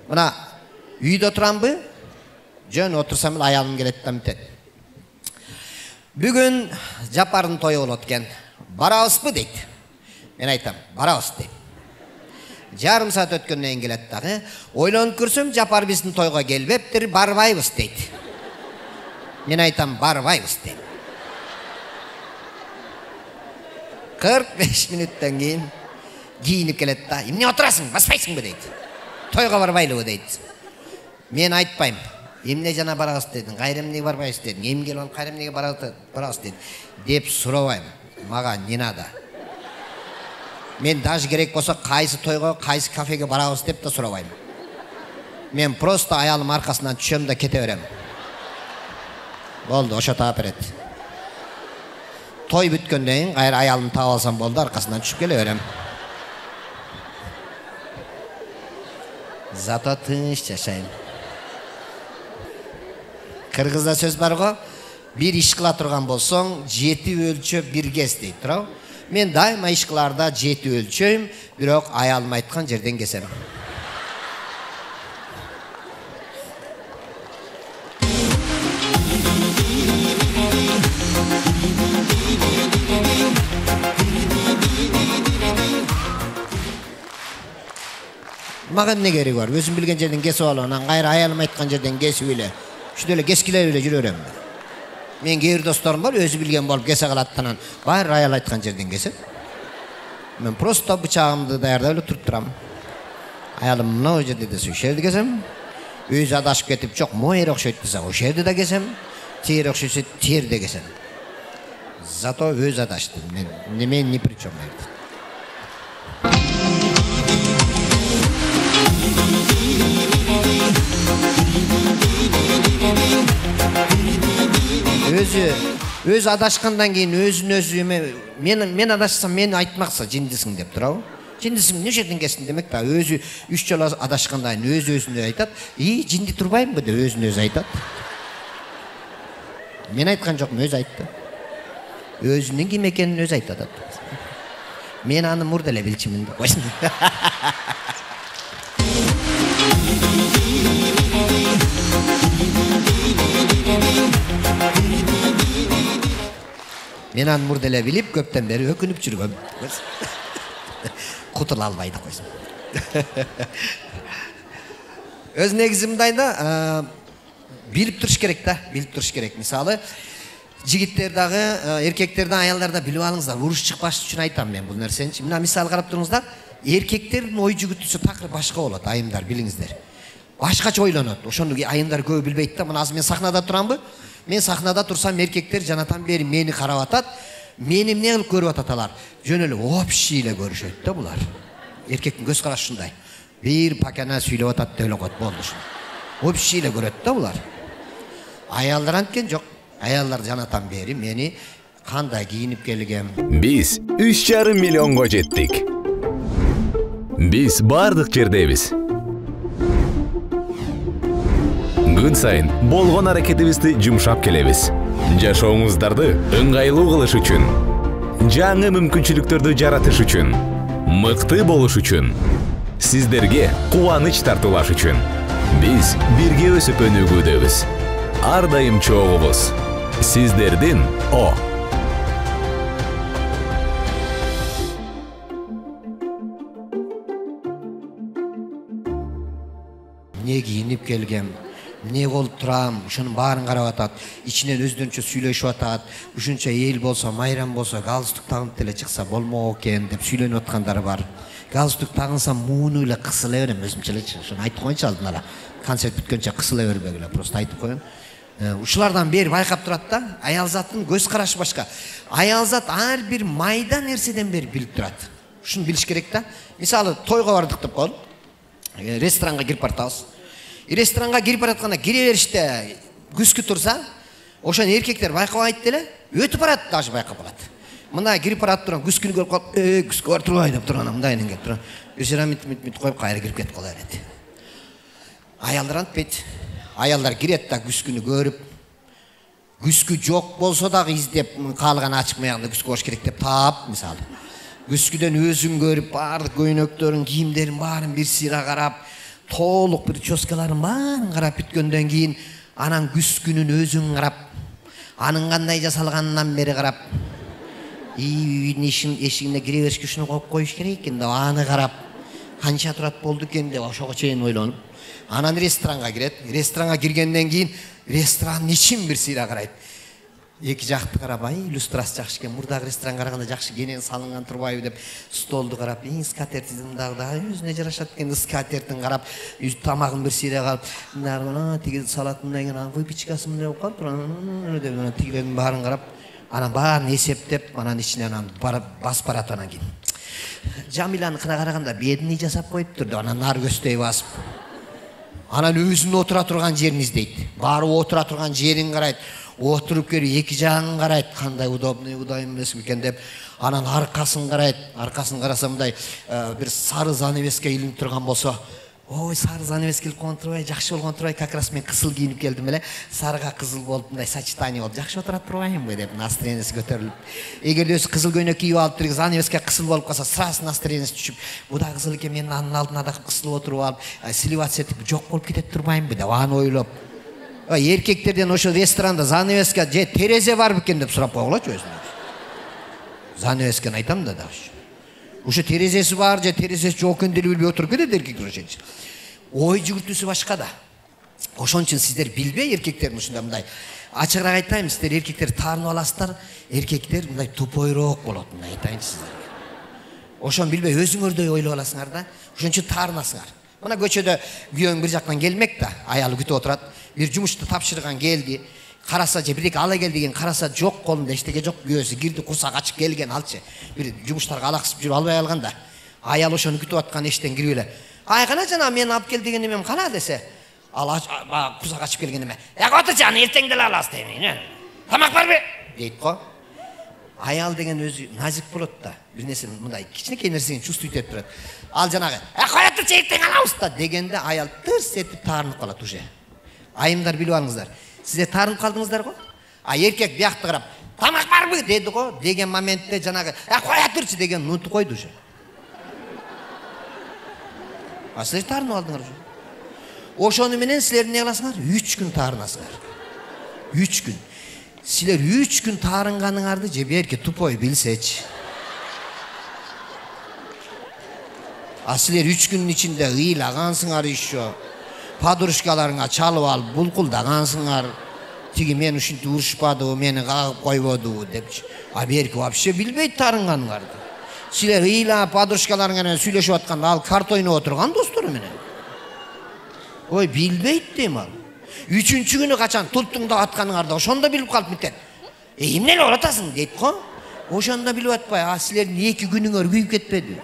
Mına үйde oturamбы? Жөн отырсам аялым келет да мынтет. Бүгүн Жапардың тойы болот экен. Барабызбы дейт. Мен айтам, барабыз дейм. Жарым саат өткөндөн кийин келет дагы. Ойлонуп көрсөм, Жапар биздин тойго келбептир, барбайбыз дейт. Мен айтам, барбайбыз дейм. 45 мүнөттөн кийин кийинип келет да. Эмне отурасың, баспайсыңбы дейт. Тойго барбайлыбы дейт. Мен айтпайм. Эмне жана барабыз дедиң, кайра эмнеге барбайбыз дедиң, эми келип алып кайра эмнеге барабыз дедиң деп сурабайм. Мага не надо. Мен даже керек болсо кайсы тойго, кайсы кафеге барабыз деп да сурабайм. Мен просто аялым аркасынан түшөм да кете берем. Болду, ошо таап берет. Той бүткөндөн кийин кайра аялымды таап алсам болду, аркасынан түшүп келе берем. Зато тыныч жашайм. Кыргызда сөз бар го, бир иш кыла турган болсоң, 7 өлчө бир кес дейт, туурабы? Мен дайыма иш кыларда 7 өлчөйм, бирок аялым айткан жерден кесем. Мага эмне кереги бар? Өзүм билген жерден кесип алып, анан кайра аялым айткан жерден кесип эле. Ушундай эле кескилеп эле жүрө берем. Мен кээ бир досторум бар, өзү билген болуп кесе калат анан, баары аял айткан жерден кесет. Мен просто бычагымды даярдап эле туруп турам. Аялым мына жерде десе, ошол жерде кесем. Өзү адашып кетип, жок, моер окшойт десе, ошол жерде да кесем. Тер окшойсо, терде кесем. Зато өзү адашты. Мен ни при чем дейт. Өзү адашкандан кийин өзү мен адашсам мени айтмакса жиндисиң деп турабы? Жиндисиң эмне жерден кестиң демек да, өзү 3 жолу адашкандан кийин өзүнө айтат. Жинди турбаймбы деп өзүнө айтат. Мен айткан жокмун, өзү айтты. Өзүнүн ким экенин өзү айтат. Мен аны мурда эле билчимин деп койсун. Мен аны мурда эле билип, көптөн бери өкүнүп жүргөм. Кутула албай да койсун. Өз негизи мындай да, билип туруш керек да, билип туруш керек. Мисалы, жигиттер дагы, эркектер да, аялдар да билип алыңыздар. Уруш чыкпаш үчүн айтам мен бул нерсени. Мына мисал карап туруңуздар, эркектердин ой жүгүтүүсү такыр башка болот, айымдар билиңиздер. Башкача ойлонот. Ошону айымдар көп билбейт да. Мына азыр мен сахнада турамбы? Мен сахнада турсам, эркектер жанатан бери мени карап атат. Мени эмне кылып көрүп атат алар? Жөн эле общий эле көрүшөт да булар. Эркектин көз карашы ушундай. Бир пакана сүйлөп атат деп эле койт, болду ушун. Общий эле көрөт да булар. Аялдар анткен жок. Аялдар жанатан бери мени кандай кийинип келгем. Биз 3,5 миллионго жеттик. Биз бардык жердебиз. Күн сайын болгон аракетибизди жумшап келебиз. Жашооңуздарды ыңгайлуу кылыш үчүн, жаңы мүмкүнчүлүктөрдү жаратыш үчүн, мыкты болуш үчүн, сиздерге кубаныч тартуулаш үчүн. Биз бирге өсүп өнүгүүдөбүз. Ар дайым чогубуз. Сиздердин О. Не кийинип келгем, не болуп турам, ушунун баарын карап атат, ичинен өздөрүнчө сүйлөшүп атат. Ушунча эл болсо, майрам болсо, галстук тагынып деле чыкса болмок экен деп сүйлөнүп аткандар бар. Галстук тагынсам мууну эле кысыла берем өзүмчө эле. Ошону айтып коеюнчу алдын ала. Концерт бүткөнчө кысыла бербегиле, просто айтып коеюн. Ушулардан бери байкап турат да, аял заттын көз карашы башка. Аял зат ар бир майда нерседен бери билип турат. Ушуну билиш керек да. Мисалы, тойго бардык деп коелу. Ресторанга кирип баратабыз. Ресторанга кирип баратканда кире бериште күскү турса, ошону эркектер байкабайт деле, өтүп барат даже байкап калат. Мына кирип барат турган күскүнү көрүп калып, күскү бар турбай деп турган мындай келип турган. Өзүрө мит коюп кайра кирип кетип кала берет. Аялдар антпайт. Аялдар кирет да күскүнү көрүп, күскү жок болсо дагы издеп, каалган ачык маягында күскү болуш керек деп таап, мисалы. Күскүдөн өзүн көрүп, баардык көйнөктөрүн, кийимдерин баарын бир сыйра карап, толук бир чоскаларын баарын карап бүткөндөн кийин анан күз күнүн өзүң карап, анын кандай жасалганынан бери карап, үйдүн эшигине кире беришке ушуну коюп коюш керек экен деп аны карап, канча турат болду экен деп ошого чейин ойлонуп, анан ресторанга кирет. Ресторанга киргенден кийин ресторандын ичин бир сыйра карайт. Эки жакты карап, иллюстрация жакшы экен, мурдагы ресторанга караганда жакшы кенен салынган турбайбы деп столду карап, скатертин дагы өзүнө жарашат экен, скатертин карап, тамагын бир сыйра карап, тиги салатын деген выпечкасы мындай болуп калыптыр деп тигилердин баарын карап, анан баарын эсептеп, анан ичинен басып барат. Анан кийин Жамиланын кына караганда бедный жасап коюптур деп анан нары көздөй басып, анан өзүнүн отура турган жерин издейт. Барып отура турган жерин карайт. Отуруп келип эки жагын карайт, кандай удобный эмес экен деп, анан аркасын карайт. Аркасын караса мындай бир сары занавеске илинип турган болсо, ой, сары занавеске илип койгон турбай, жакшы болгон турбай, как раз мен кызыл кийинип келдим эле, сарыга кызыл болуп мындай сочетание болуп, жакшы отурат турбаймынбы деп настроениясы көтөрүлүп. Эгерде өзү кызыл көйнөк кийип алып туруп, занавеске кызыл болуп калса, сразу настроениясы түшүп, бу да кызыл экен, мен анын алдына да кызыл отуруп алып, сливаться этип жок болуп кетет турбаймынбы деп аны ойлоп. Эркектерден ошо ресторанда занавеска же терезе бар бекен деп сурап койгулачы өзүнө. Занавескени айтам да дагы. Ошо терезеси бар же терезеси жок экен деп билбей отуруп кетет эркектер ошо. Ой жүгүртүүсү башка да. Ошон үчүн сиздер билбей эркектердин ушундай мындай ачыгыраак айтайын, сиздер эркектер таарынып аласыздар, эркектер мындай тупойроок болот, мындай айтайынчы сиздерге. Ошону билбей өзүңөрдөй ойлоп аласыңар да, ошон үчүн таарынасыңар. Мына көчөдө күйөөң бир жактан келмек да, аялы күтүп отурат. Бир жумушту тапшырган келди. Караса же бирдеке ала кел деген, караса жок, колунда эчтеке жок, күйөөсү кирди, курсак ачык келген алчы. Бир жумуштарга алаксып жүрүп албай алганда, аял ошону күтүп аткан эштен кирип эле. Кана жана мен алып кел деген эмем кана десе, ал курсак ачып келген эме. Отурчу, аны эртең деле аласыз дейм. Тамак барбы? дейт го. Аял деген өзү назик болот да. Бир нерсе мындай кичинекей нерсени чувствуйт этип турат. Ал жанагы, кой отурчу, эртең алабыз да дегенде аял тырс этип таарынып калат уже. Айымдар билип алыңыздар. Сиздер таарынып калдыңыздар го? Эркек биякты карап, тамак барбы деди го деген моментте жанагы, кой отурчу деген унутуп койду уже. Сиздер таарынып алдыңар уже. Ошону менен силер эмне кыласыңар? 3 күн таарынасыңар. 3 күн. Силер 3 күн таарынганыңарды же берки тупой билсечи. Силер 3 күнүн ичинде ыйлагансыңар еще. Подружкаларыңа чалып алып булкулдагансыңар. Тиги мен ушинтип урушпадыбы, мени кагып койбодубу депчи. Берки вообще билбейт таарынганыңарды. Силер ыйлап подружкаларың менен сүйлөшүп атканда ал карта ойноп отурган достору менен. Ой, билбейт дейм ал. 3-чү күнү качан тултуңдап атканыңарды ошондо билип калып митет. Эмне эле оратасың дейт го. Ошондо билип атпай, силердин 2 күнүңөр күйүп кетпеди.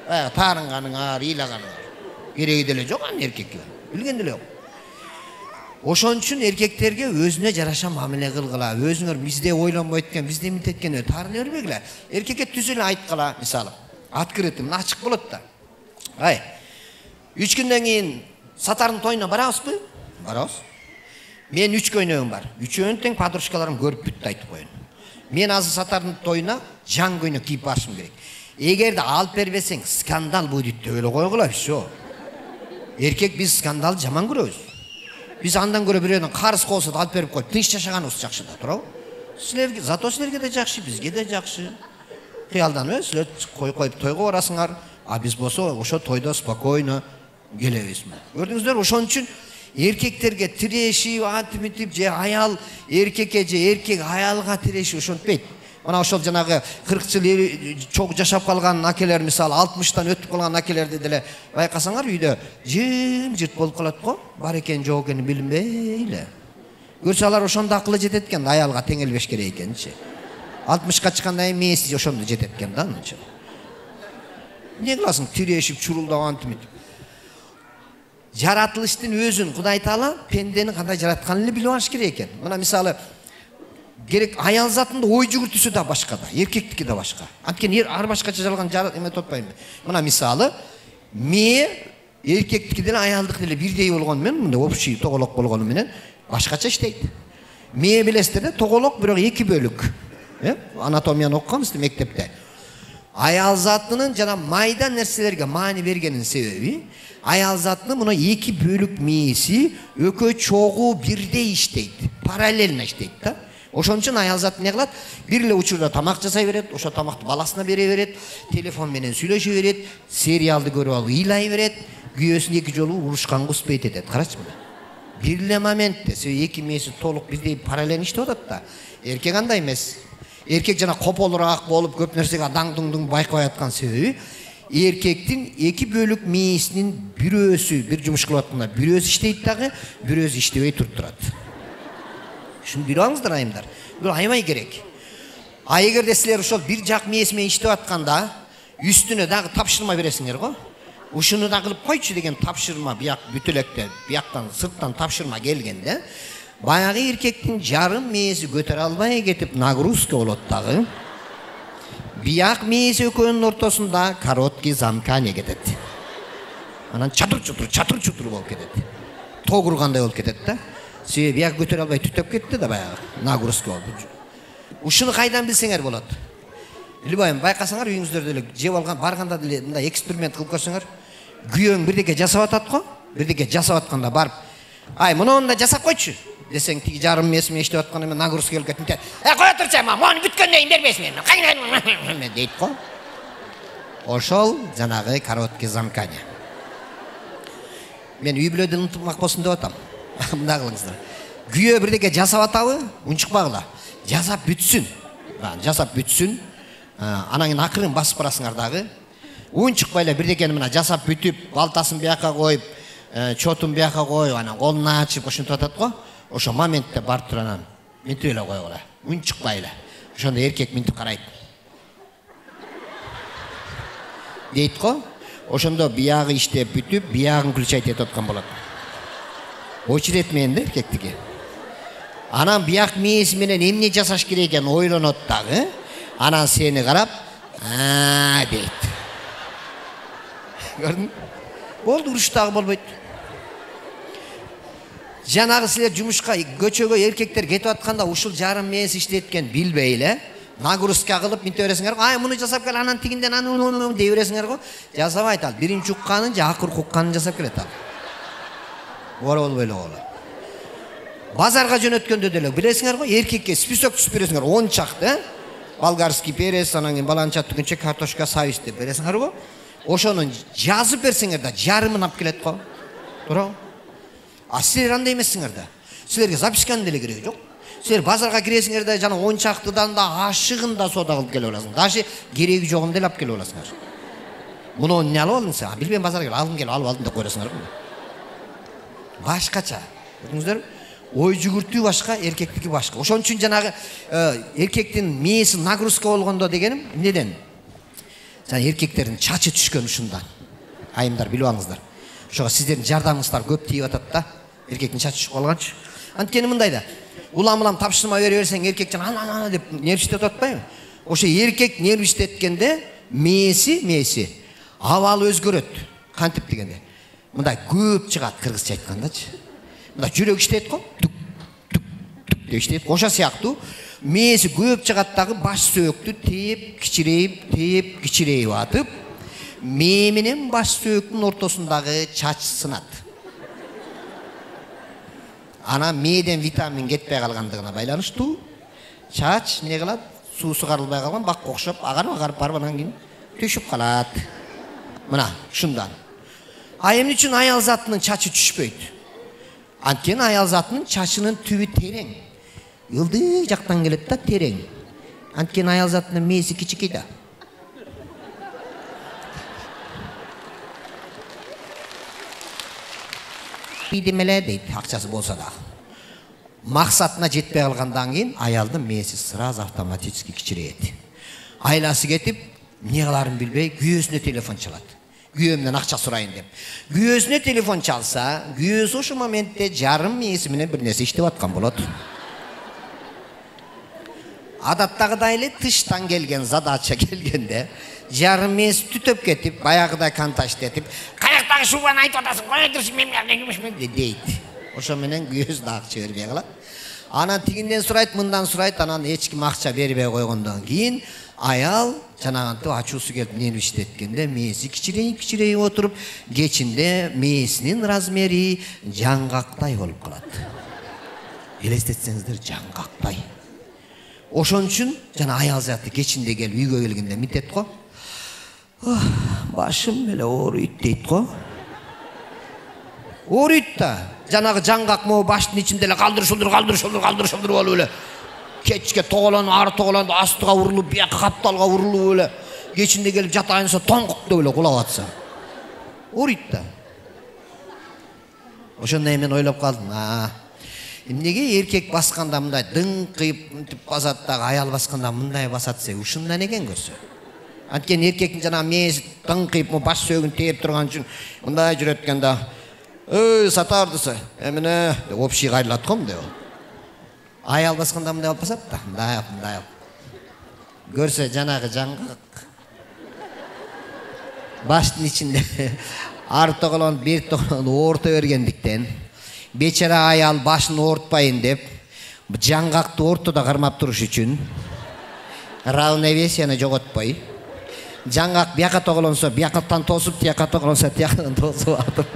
Таарынганыңар, ыйлаганыңар. Кереги деле жок аны эркекке. Билген деле жок. Ошон үчүн эркектерге өзүнө жараша мамиле кылгыла. Өзүңөр бизде ойлонбойт экен, бизде мынтет экен, таарына бербегиле. Эркекке түз эле айткыла, мисалы. Открытым, ачык болот да. 3 күндөн кийин Сатардын тоюна барабызбы? Барабыз. Мен 3 көйнөгүм бар. 3-өөнүн тең подружкаларым көрүп бүттү айтып коеюн. Мен азыр Сатардын тоюна жан көйнөк кийип барышым керек. Эгерде алып бербесең, скандал будет деп эле койгула, всё. Эркек биз скандал жаман көрөбүз. Биз андан көрө бирөөнүн карыз колсо алып берип коюп, тынч жашаганыбыз жакшы да, туурабы? Силерге, зато силерге да жакшы, бизге да жакшы. Кыялданып, силер коюп тойго барасыңар, биз болсо ошо тойдо спокойно келебиз. Көрдүңүздөр, ошон үчүн эркектерге тирешип, атып же аял эркекке же эркек аялга тирешип ошонтпейт. Мына ошол жанагы 40 жыл чок жашап калган акелер, мисалы 60тан өтүп калган акелерди деле байкасаңар, үйдө жым-жырт болуп калат го. Бар экен, жок экени билинбей эле. Көрсө алар ошондо акылы жетет экен, аялга теңелбеш керек экенчи. 60ка чыккандан кийин мээси ошондо жетет экен да анча. Эмне кыласың, тирешип, чурулдап антып. Жаратылыштын өзүн Кудай Таала пендени кандай жаратканын эле билип алыш керек экен. Мына мисалы керек аял затында ой жүгүртүүсү да башка да, эркектики да башка. Анткени ар башкача жалган эме топпойм. Мына мисалы мээ эркектики деле аялдыкы деле бирдей болгону менен, мындай общий тоголок болгону менен башкача иштейт. Мээ билесиздер да, тоголок бирок 2 бөлүк. Анатомияны окуганбыз мектепте. Аял затының жана майда нерселерге маани бергенин себеби, аял затының мына 2 бөлүк мээси өкө чогуу бирдей иштейт, параллельно иштейт да. Ошон үчүн аял зат эмне кылат? Бир эле учурда тамак жасай берет, ошо тамакты баласына бере берет, телефон менен сүйлөшө берет, сериалды көрүп алып ыйлай берет, күйөөсүн 2 жолу урушканга успейт этет. Карачы мына. Бир эле моментте 2 мээси толук бирдей параллельно иштеп атат да. Эркек андай эмес. Эркек жана кополураак болуп көп нерсеге даң-дуң байкабай аткан себеби, эркектин 2 бөлүк мээсинин бирөөсү бир жумуш кылып атканда бирөөсү иштейт дагы, бирөөсү иштебей туруп турат. Шуну билип алыңыздар айымдар. Бул аябай керек. А эгерде силер ошол бир жак мээси менен иштеп атканда үстүнө дагы тапшырма бересиңер го. Ушуну да кылып койчу деген тапшырма бияк бүтөлекте, бияктан сырттан тапшырма келгенде, баягы эркектин жарым мээси көтөрө албай кетип нагрузка болот дагы. Бияк мээси экөөнүн ортосунда короткий замкание кетет. Анан чатыр-чутур болуп кетет. Тог ургандай болуп кетет да. Себеби бияк көтөрө албай түтөп кетти да баягы нагрузка болуп. Ушуну кайдан билсеңер болот? Билбейм, байкасаңар үйүңүздөрдө эле жеп алган барганда деле мындай эксперимент кылып көрсөңөр, күйөөң бирдеке жасап атат го, бирдеке жасап атканда барып, "Ай, муну да жасап койчу" десең, тиги жарым мээси менен иштеп аткан эме нагрузка келип кетти. Кое турчу, мону бүткөндөн кийин бербейсиң мен. Кайын дейт го. Ошол жанагы короткий замкание. Мен үй бүлөдөн унутмак болсун деп атам. Мына кылыңыздар. Күйөө бирдеке жасап атабы, унчукпагыла. Жасап бүтсүн. Жасап бүтсүн. Анан кийин акырын басып барасыңар дагы. Унчукпай эле бирдекени мына жасап бүтүп, балтасын бияка коюп, чотун бияка коюп, анан колун ачып ошентип атат го. Ошо моментте барып туруп анан минтип эле койгула. Унчукпай эле. Ошондо эркек минтип карайт. Дейт го. Ошондо биягы иштеп бүтүп, биягын включать этип аткан болот. Очерет менен да эркектиги. Анан бияк мээси менен эмне жасаш керек экенин ойлонот дагы. Анан сени карап, дейт. Көрдүң? Болду, уруш дагы болбойт. Жанагы силер жумушка көчөгө эркектер кетип атканда ушул жарым мээси иштеткен билбей эле нагрузка кылып минте бересиңер го. Ай, муну жасап кел, анан тигинден анан дей бересиңер го. Жасабайт ал. Биринчи укканын же акыркы укканын жасап келет ал. Болбой эле болот. Базарга жөнөткөндө деле билесиңер го, эркекке список түзүп бересиңер, 10 чакты, болгарский перец, анан кийин баланча түгүнчө картошка, савис деп бересиңер го. Ошону жазып берсеңер да жарымын алып келет го. Туурабы? А силер андай эмессиңер да. Силерге записканын деле кереги жок. Силер базарга киресиңер да жана 10 чактыдан да ашыгын да соода кылып келип аласың. Даже кереги жогун деле алып келип аласыңар. Муну эмне алып алдың сен? Билбейм, базарга келип алып алдым деп койсоңар. Башкача. Көрдүңүздөр? Ой жүгүртүү башка, эркектики башка. Ошон үчүн жанагы эркектин мээси нагрузка болгондо дегеним эмнеден? Жана эркектердин чачы түшкөн ушундан. Айымдар билип алыңыздар. Ошого сиздердин жардамыңыздар көп тийип атат да. Эркектин чачы түшүп калганчы. Анткени мындай да. Улам тапшырма бере берсең эркек жана ана деп нервиштеп атпайбы? Ошо эркек нервиштеткенде мээси абалы өзгөрөт. Кантип дегенде? Мындай көп чыгат, кыргызча айткандачы. Мындай жүрөк иштейт го. Тук деп иштейт. Ошо сыяктуу мээси көп чыгат дагы баш сөөктү тээп, кичирейип атып, мээ менен баш сөөктүн ортосундагы чач сынат. Ана мээден витамин кетпей калгандыгына байланыштуу чач эмне кылат? Суусу карылбай калган бакка окшоп агарып барып анан кийин түшүп калат. Мына ушундан. А эмне үчүн аял затынын чачы түшпөйт? Анткени аял затынын чачынын түбү терең. Ылдый жактан келет да, терең. Анткени аял затынын мээси кичикей да. Бидимеле дейт, акчасы болсо да. Максатына жетпей калгандан кийин аялдын мээси сразу автоматически кичирейет. Айласы кетип, эмне кыларын билбей, күйөөсүнө телефон чалат. Күйөөмдөн акча сурайын деп. Күйөөсүнө телефон чалса, күйөөсү ошол моментте жарым мээси менен бир нерсе иштеп аткан болот. Адаттагыдай эле тыштан келген задача келгенде, жарым мээси түтөп кетип, баягыдай контактетип, "Каяктагы шубаны айтып атасың, кое турчу мен дейт. Ошо менен күйөөсү да акча бербей калат. Анан тигинден сурайт, мындан сурайт, анан эч ким акча бербей койгондон кийин аял жанагантип ачуусу келип нервишти эткенде мээси кичирейип отуруп кечинде мээсинин размери жаңгактай болуп калат. Элестетсеңиздер, жаңгактай. Ошон үчүн жана аял заты кечинде келип үйгө келгенде митет го. Башым эле ооруйт дейт го. Ооруйт да. Жанагы жаңгак могу баштын ичинде эле калдыр шулдур болуп эле. Кечке тоголонуп, ары тоголонуп, астыга урулуп, бияка капталга урулуп эле. Кечинде келип жатайынса тоңкук деп эле кулап атса. Ооруйт да. Ошондой мен ойлоп калдым. Эмнеге эркек басканда мындай дыңкыйып басат дагы, аял басканда мындай басат десе, ушундан экен көрсө. Анткени эркектин жана мээси дыңкыйып, баш сөөгүн тээп турган үчүн мындай жүрөт экен да. Сатардысы, эмне деп общий кайрылат го мындай. Аял басканда мындай болуп басат да, мындай. Көрсө жанагы жаңгак. Баштын ичинде ар тоголон, бир тоголон оорто бергендиктен бечара аял башын оортпайын деп, жаңгакты ортодо кармап туруш үчүн равновесияны жоготпой, жаңгак бияка тоголонсо бияктан тосуп, тияка тоголонсо тияктан тосуп атып.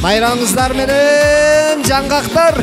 Байраңыздар менен жаңгактар.